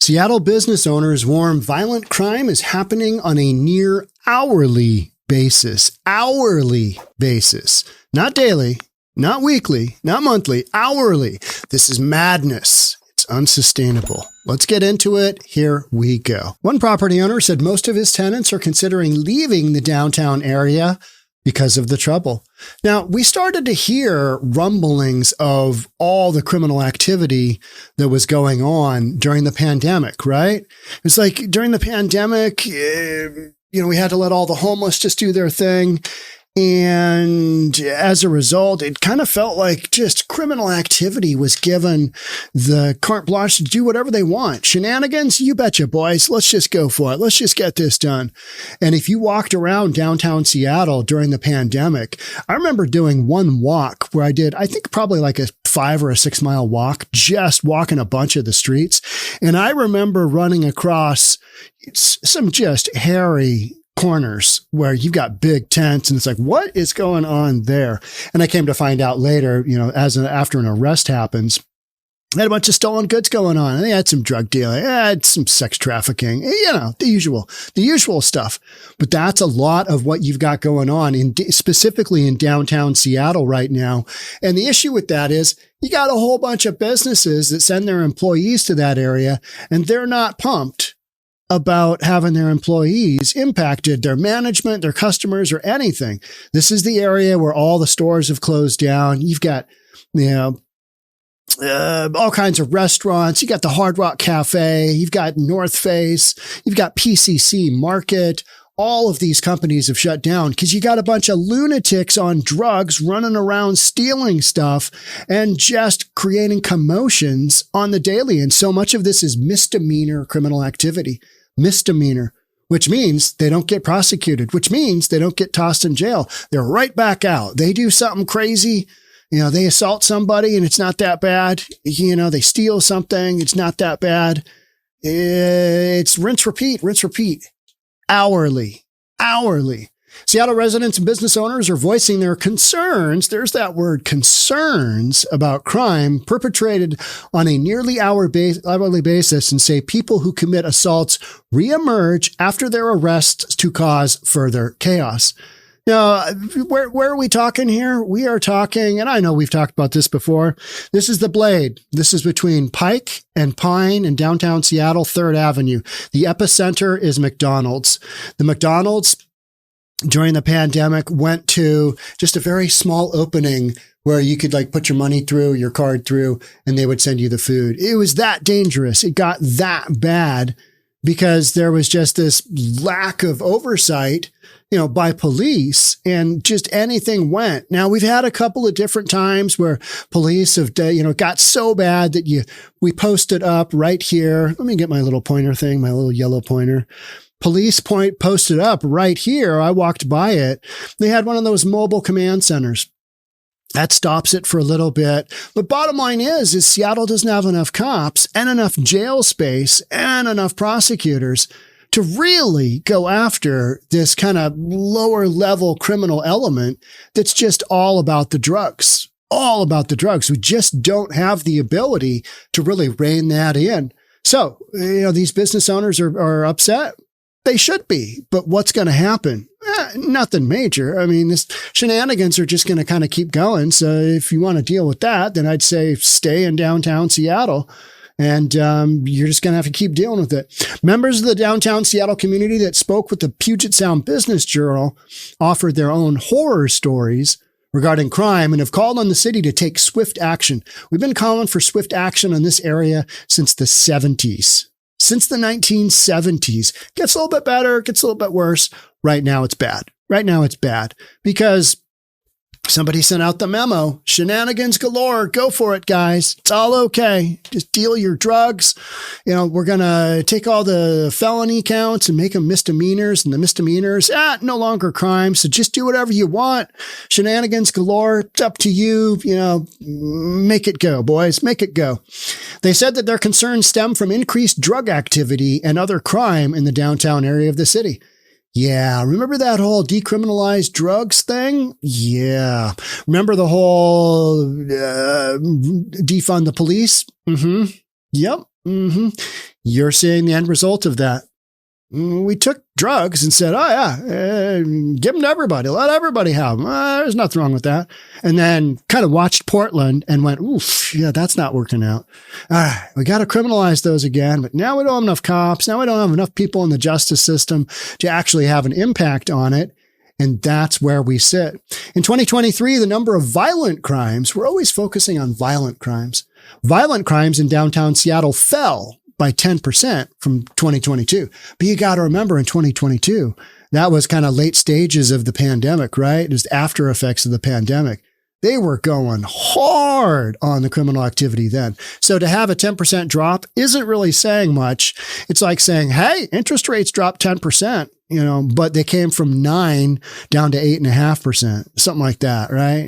Seattle business owners warn violent crime is happening on a near hourly basis. Hourly basis. Not daily, not weekly, not monthly, hourly. This is madness. It's unsustainable. Let's get into it. Here we go. One property owner said most of his tenants are considering leaving the downtown area because of the trouble. Now, we started to hear rumblings of all the criminal activity that was going on during the pandemic, right? It's like during the pandemic, we had to let all the homeless just do their thing. And as a result, it kind of felt like just criminal activity was given the carte blanche to do whatever they want. Shenanigans? You betcha, boys. Let's just go for it. Let's just get this done. And if you walked around downtown Seattle during the pandemic, I remember doing one walk where I think probably like a 5 or a 6 mile walk, just walking a bunch of the streets. And I remember running across some just hairy corners where you've got big tents and it's like, what is going on there? And I came to find out later, after an arrest happens, they had a bunch of stolen goods going on. And they had some drug dealing, had some sex trafficking, the usual stuff. But that's a lot of what you've got going on specifically in downtown Seattle right now. And the issue with that is you got a whole bunch of businesses that send their employees to that area and they're not pumped about having their employees impacted, their management, their customers, or anything. This is the area where all the stores have closed down. You've got, all kinds of restaurants. You got the Hard Rock Cafe. You've got North Face. You've got PCC Market. All of these companies have shut down because you got a bunch of lunatics on drugs running around stealing stuff and just creating commotions on the daily. And so much of this is misdemeanor criminal activity. Misdemeanor, which means they don't get prosecuted, which means they don't get tossed in jail. They're right back out. They do something crazy. They assault somebody and it's not that bad. They steal something. It's not that bad. It's rinse, repeat. Hourly. Seattle residents and business owners are voicing their concerns. There's that word, concerns about crime perpetrated on a nearly hourly basis, and say people who commit assaults reemerge after their arrests to cause further chaos. Now, where are we talking here? We are talking, and I know we've talked about this before. This is the Blade. This is between Pike and Pine in downtown Seattle, 3rd Avenue. The epicenter is McDonald's. The McDonald's during the pandemic went to just a very small opening where you could put your money through, your card through, and they would send you the food. It was that dangerous. It got that bad because there was just this lack of oversight by police, and just anything went. Now, we've had a couple of different times where police have, got so bad that we posted up right here. Let me get my little pointer thing, my little yellow pointer. Police posted up right here. I walked by it. They had one of those mobile command centers. That stops it for a little bit. But bottom line is Seattle doesn't have enough cops and enough jail space and enough prosecutors to really go after this kind of lower level criminal element that's just all about the drugs. We just don't have the ability to really rein that in. So, these business owners are upset. They should be. But what's going to happen? Nothing major. I mean, this shenanigans are just going to kind of keep going. So if you want to deal with that, then I'd say stay in downtown Seattle. And you're just going to have to keep dealing with it. Members of the downtown Seattle community that spoke with the Puget Sound Business Journal offered their own horror stories regarding crime and have called on the city to take swift action. We've been calling for swift action in this area since the 70s. Since the 1970s. Gets a little bit better, gets a little bit worse. Right now it's bad. Because somebody sent out the memo. Shenanigans galore. Go for it, guys. It's all okay. Just deal your drugs. We're going to take all the felony counts and make them misdemeanors, and the misdemeanors, no longer crimes. So just do whatever you want. Shenanigans galore. It's up to you. Make it go, boys. Make it go. They said that their concerns stem from increased drug activity and other crime in the downtown area of the city. Yeah. Remember that whole decriminalized drugs thing? Yeah. Remember the whole defund the police? Mm-hmm. Yep. You're seeing the end result of that. We took drugs and said, oh, yeah, give them to everybody. Let everybody have them. There's nothing wrong with that. And then kind of watched Portland and went, oof, yeah, that's not working out. All right, we got to criminalize those again. But now we don't have enough cops. Now we don't have enough people in the justice system to actually have an impact on it. And that's where we sit. In 2023, the number of violent crimes, we're always focusing on violent crimes. Violent crimes in downtown Seattle fell by 10% from 2022. But you got to remember in 2022, that was kind of late stages of the pandemic, right? It was after effects of the pandemic. They were going hard on the criminal activity then. So to have a 10% drop isn't really saying much. It's like saying, hey, interest rates dropped 10%, but they came from 9 down to 8.5%, something like that, right?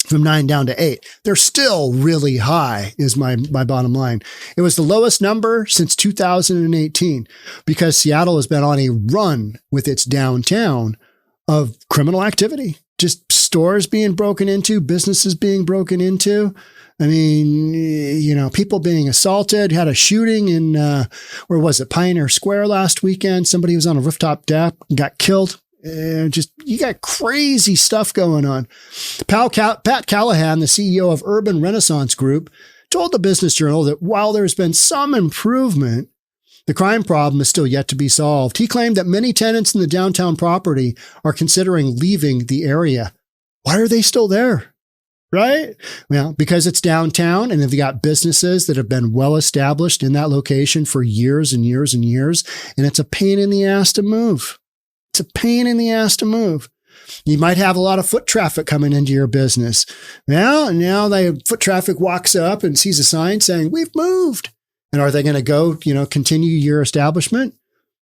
From 9 down to 8. They're still really high is my bottom line. It was the lowest number since 2018 because Seattle has been on a run with its downtown of criminal activity. Just stores being broken into, businesses being broken into. I mean, people being assaulted. Had a shooting in, where was it? Pioneer Square last weekend. Somebody was on a rooftop deck and got killed. You got crazy stuff going on. Pat Callahan, the CEO of Urban Renaissance Group, told the Business Journal that while there's been some improvement, the crime problem is still yet to be solved. He claimed that many tenants in the downtown property are considering leaving the area. Why are they still there? Right? Well, because it's downtown and they've got businesses that have been well established in that location for years and years and years. And it's a pain in the ass to move. It's a pain in the ass to move. You might have a lot of foot traffic coming into your business. Well, now the foot traffic walks up and sees a sign saying, we've moved. And are they going to go, continue your establishment?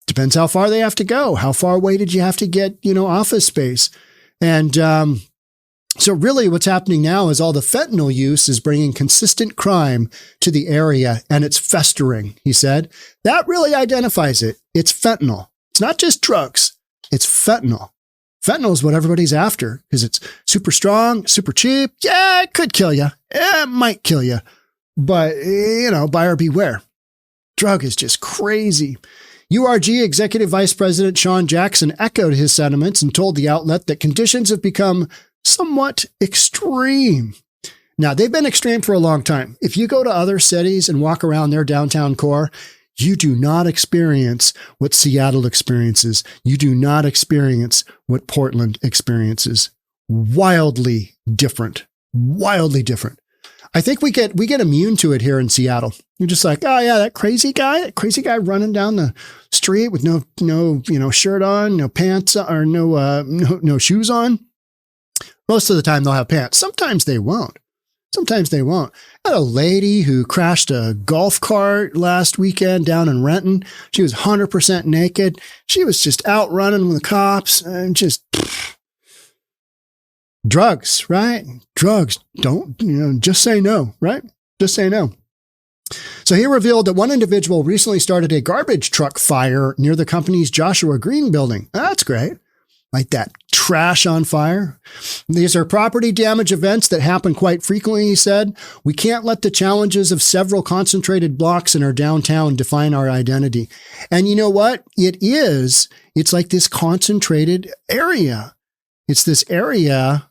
Depends how far they have to go. How far away did you have to get, office space? And so really what's happening now is all the fentanyl use is bringing consistent crime to the area and it's festering, he said. That really identifies it. It's fentanyl. It's not just drugs. It's fentanyl. Fentanyl is what everybody's after because it's super strong, super cheap. Yeah, it could kill you. It might kill you. But, buyer beware. Drug is just crazy. URG Executive Vice President Sean Jackson echoed his sentiments and told the outlet that conditions have become somewhat extreme. Now, they've been extreme for a long time. If you go to other cities and walk around their downtown core, you do not experience what Seattle experiences. You do not experience what Portland experiences. Wildly different. Wildly different. I think we get immune to it here in Seattle. You're just like, oh yeah, that crazy guy running down the street with no shirt on, no pants or no shoes on. Most of the time they'll have pants. Sometimes they won't. I had a lady who crashed a golf cart last weekend down in Renton. She was 100% naked. She was just out running with the cops and just drugs, right? Drugs. Don't, just say no, right? Just say no. So he revealed that one individual recently started a garbage truck fire near the company's Joshua Green building. That's great. Like that trash on fire. These are property damage events that happen quite frequently, he said. We can't let the challenges of several concentrated blocks in our downtown define our identity. And you know what? It's like this concentrated area. It's this area.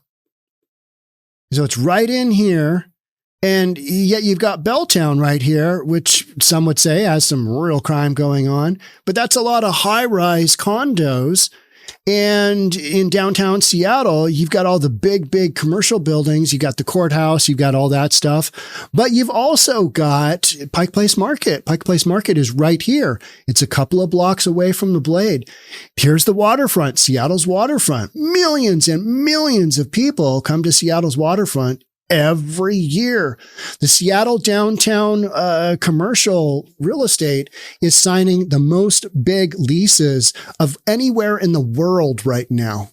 So it's right in here. And yet you've got Belltown right here, which some would say has some real crime going on. But that's a lot of high-rise condos. And in downtown Seattle, you've got all the big commercial buildings. You got the courthouse. You've got all that stuff. But you've also got Pike Place Market. Pike Place Market is right here. It's a couple of blocks away from the Blade. Here's the waterfront, Seattle's waterfront. Millions and millions of people come to Seattle's waterfront every year. The Seattle downtown commercial real estate is signing the most big leases of anywhere in the world right now.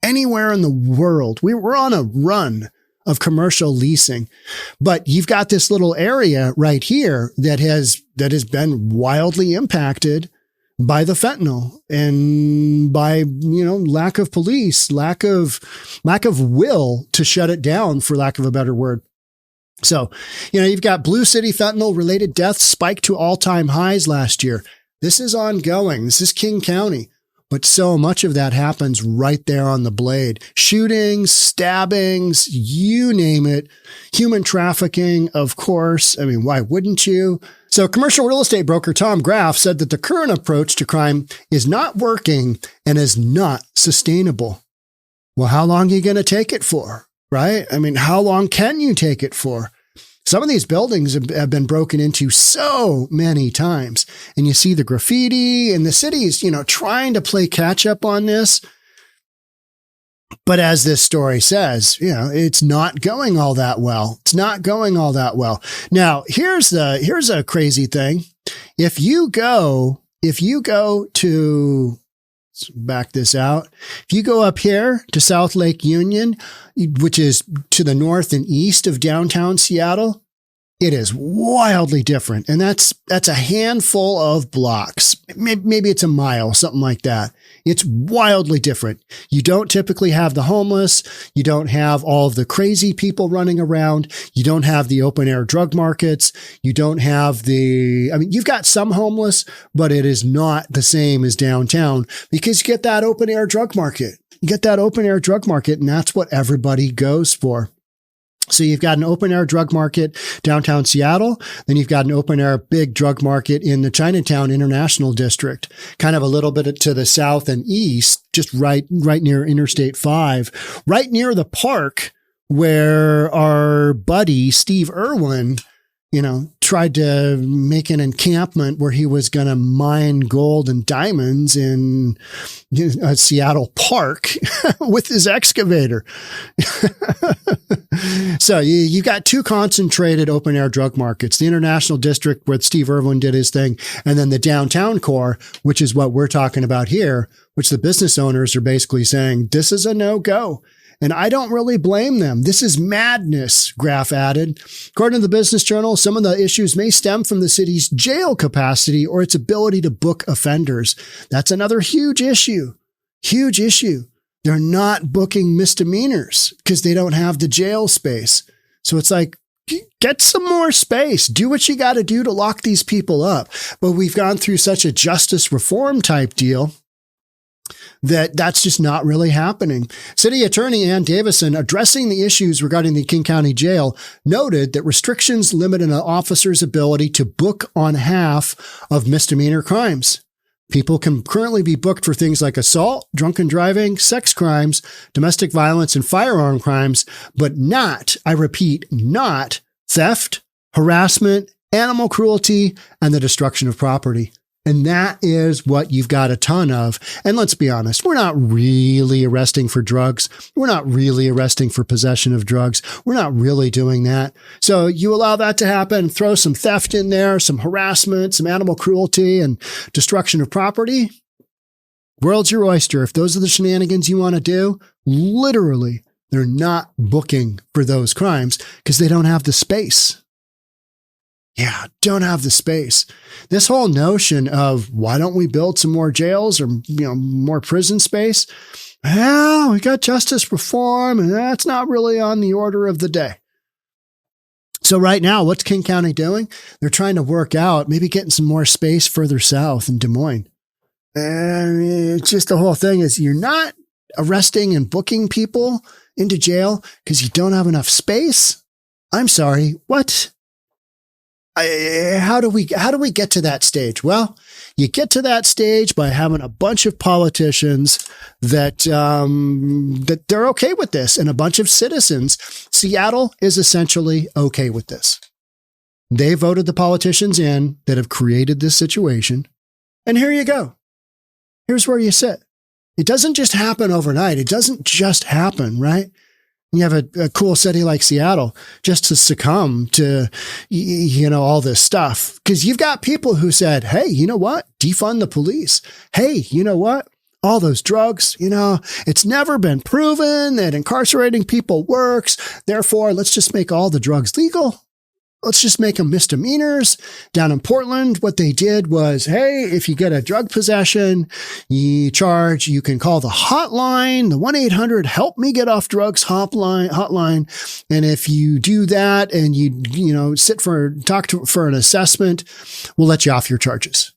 Anywhere in the world. We're on a run of commercial leasing, but you've got this little area right here that has been wildly impacted by the fentanyl and by, lack of police, lack of will to shut it down, for lack of a better word. So, you've got Blue City fentanyl related deaths spiked to all-time highs last year. This is ongoing. This is King County. But so much of that happens right there on the blade. Shootings, stabbings, you name it. Human trafficking, of course. I mean, why wouldn't you? So commercial real estate broker Tom Graff said that the current approach to crime is not working and is not sustainable. Well, how long are you going to take it for, right? I mean, how long can you take it for? Some of these buildings have been broken into so many times, and you see the graffiti and the city's, trying to play catch up on this. But as this story says, it's not going all that well. It's not going all that well. Now, here's a crazy thing. If you go to, let's back this out. If you go up here to South Lake Union, which is to the north and east of downtown Seattle, it is wildly different. And that's a handful of blocks. Maybe it's a mile, something like that. It's wildly different. You don't typically have the homeless. You don't have all of the crazy people running around. You don't have the open air drug markets. You don't have you've got some homeless, but it is not the same as downtown because you get that open air drug market. You get that open air drug market, and that's what everybody goes for. So you've got an open air drug market downtown Seattle. Then you've got an open air big drug market in the Chinatown International District, kind of a little bit to the south and east, just right near Interstate 5, right near the park where our buddy Steve Irwin, tried to make an encampment where he was going to mine gold and diamonds in a Seattle park with his excavator. So you got two concentrated open air drug markets, the International District where Steve Irwin did his thing, and then the downtown core, which is what we're talking about here, which the business owners are basically saying, this is a no-go. And I don't really blame them. This is madness, Graff added. According to the Business Journal, some of the issues may stem from the city's jail capacity or its ability to book offenders. That's another huge issue. Huge issue. They're not booking misdemeanors because they don't have the jail space. So it's like, get some more space. Do what you got to do to lock these people up. But we've gone through such a justice reform type deal that's just not really happening. City Attorney Ann Davison, addressing the issues regarding the King County Jail, noted that restrictions limit an officer's ability to book on half of misdemeanor crimes. People can currently be booked for things like assault, drunken driving, sex crimes, domestic violence, and firearm crimes, but not, I repeat, not theft, harassment, animal cruelty, and the destruction of property. And that is what you've got a ton of. And let's be honest, we're not really arresting for drugs. We're not really arresting for possession of drugs. We're not really doing that. So you allow that to happen, throw some theft in there, some harassment, some animal cruelty, and destruction of property. World's your oyster. If those are the shenanigans you want to do, literally, they're not booking for those crimes because they don't have the space. Yeah, don't have the space. This whole notion of why don't we build some more jails or, more prison space? Well, we got justice reform and that's not really on the order of the day. So right now, what's King County doing? They're trying to work out maybe getting some more space further south in Des Moines. And it's just the whole thing is you're not arresting and booking people into jail because you don't have enough space. I'm sorry. What? How do we get to that stage? Well, you get to that stage by having a bunch of politicians that they're okay with this, and a bunch of citizens. Seattle is essentially okay with this. They voted the politicians in that have created this situation, and here you go. Here's where you sit. It doesn't just happen overnight. It doesn't just happen, right? You have a cool city like Seattle just to succumb to, all this stuff. Because you've got people who said, hey, you know what? Defund the police. Hey, you know what? All those drugs, it's never been proven that incarcerating people works. Therefore, let's just make all the drugs legal. let's just make them misdemeanors. Down in Portland, what they did was, hey, if you get a drug possession, you can call the hotline, the 1-800 help me get off drugs hotline. And if you do that and you talk for an assessment, we'll let you off your charges.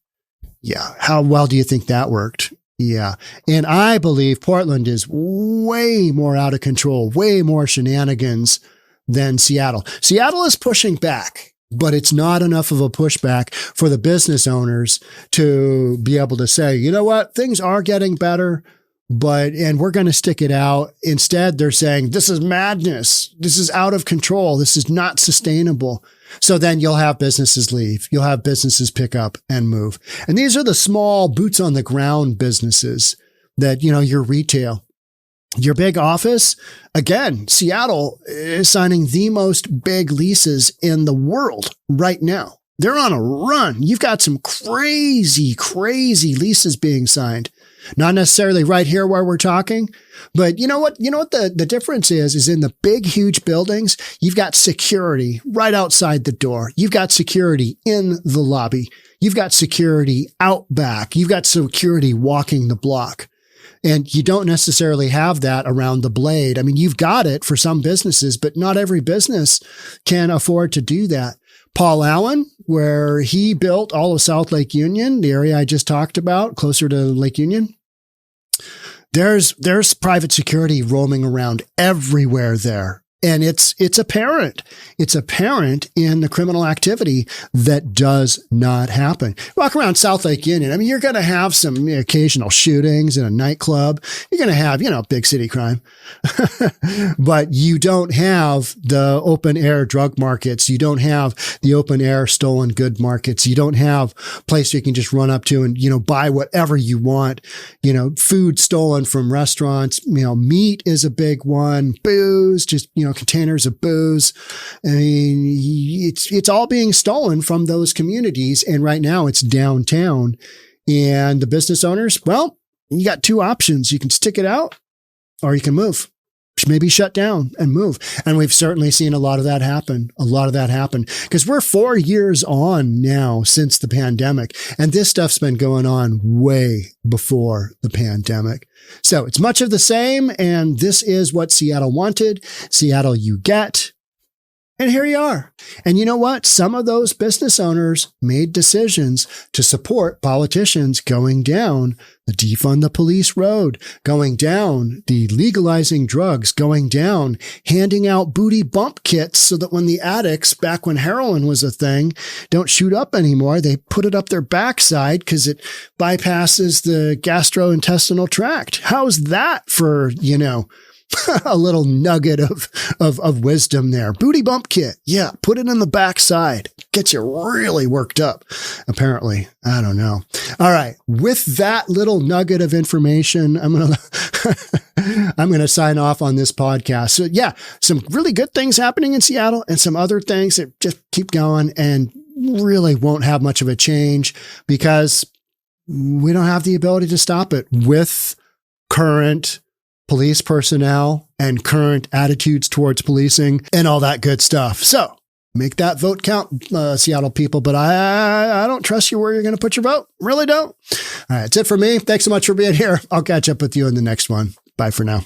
Yeah. How well do you think that worked? Yeah. And I believe Portland is way more out of control, way more shenanigans than Seattle. Seattle is pushing back, but it's not enough of a pushback for the business owners to be able to say, you know what, things are getting better, and we're going to stick it out. Instead, they're saying, this is madness. This is out of control. This is not sustainable. So then you'll have businesses leave. You'll have businesses pick up and move. And these are the small boots on the ground businesses that, your retail, your big office. Again, Seattle is signing the most big leases in the world right now. They're on a run. You've got some crazy, crazy leases being signed. Not necessarily right here where we're talking, but you know what the difference is in the big, huge buildings, you've got security right outside the door. You've got security in the lobby. You've got security out back. You've got security walking the block. And you don't necessarily have that around the Blade. I mean, you've got it for some businesses, but not every business can afford to do that. Paul Allen, where he built all of South Lake Union, the area I just talked about, closer to Lake Union, there's private security roaming around everywhere there. And it's apparent. It's apparent in the criminal activity that does not happen. Walk around South Lake Union. I mean, you're going to have some occasional shootings in a nightclub. You're going to have, big city crime, but you don't have the open air drug markets. You don't have the open air stolen good markets. You don't have a place you can just run up to and, buy whatever you want. Food stolen from restaurants. Meat is a big one. Booze, just, containers of booze. I mean, it's all being stolen from those communities. And right now it's downtown, and the business owners, well, you got two options. You can stick it out or you can move, maybe shut down and move. And we've certainly seen a lot of that happen, because we're 4 years on now since the pandemic. And this stuff's been going on way before the pandemic. So it's much of the same. And this is what Seattle wanted. Seattle, you get. And here you are. And you know what? Some of those business owners made decisions to support politicians going down the defund the police road, going down the legalizing drugs, going down handing out booty bump kits so that when the addicts, back when heroin was a thing, don't shoot up anymore, they put it up their backside because it bypasses the gastrointestinal tract. How's that for, a little nugget of wisdom there. Booty bump kit. Yeah. Put it in the backside. Gets you really worked up. Apparently. I don't know. All right. With that little nugget of information, I'm going to sign off on this podcast. So yeah, some really good things happening in Seattle and some other things that just keep going and really won't have much of a change because we don't have the ability to stop it with current police personnel and current attitudes towards policing and all that good stuff. So make that vote count, Seattle people. But I don't trust you where you're going to put your vote. Really don't. All right. That's it for me. Thanks so much for being here. I'll catch up with you in the next one. Bye for now.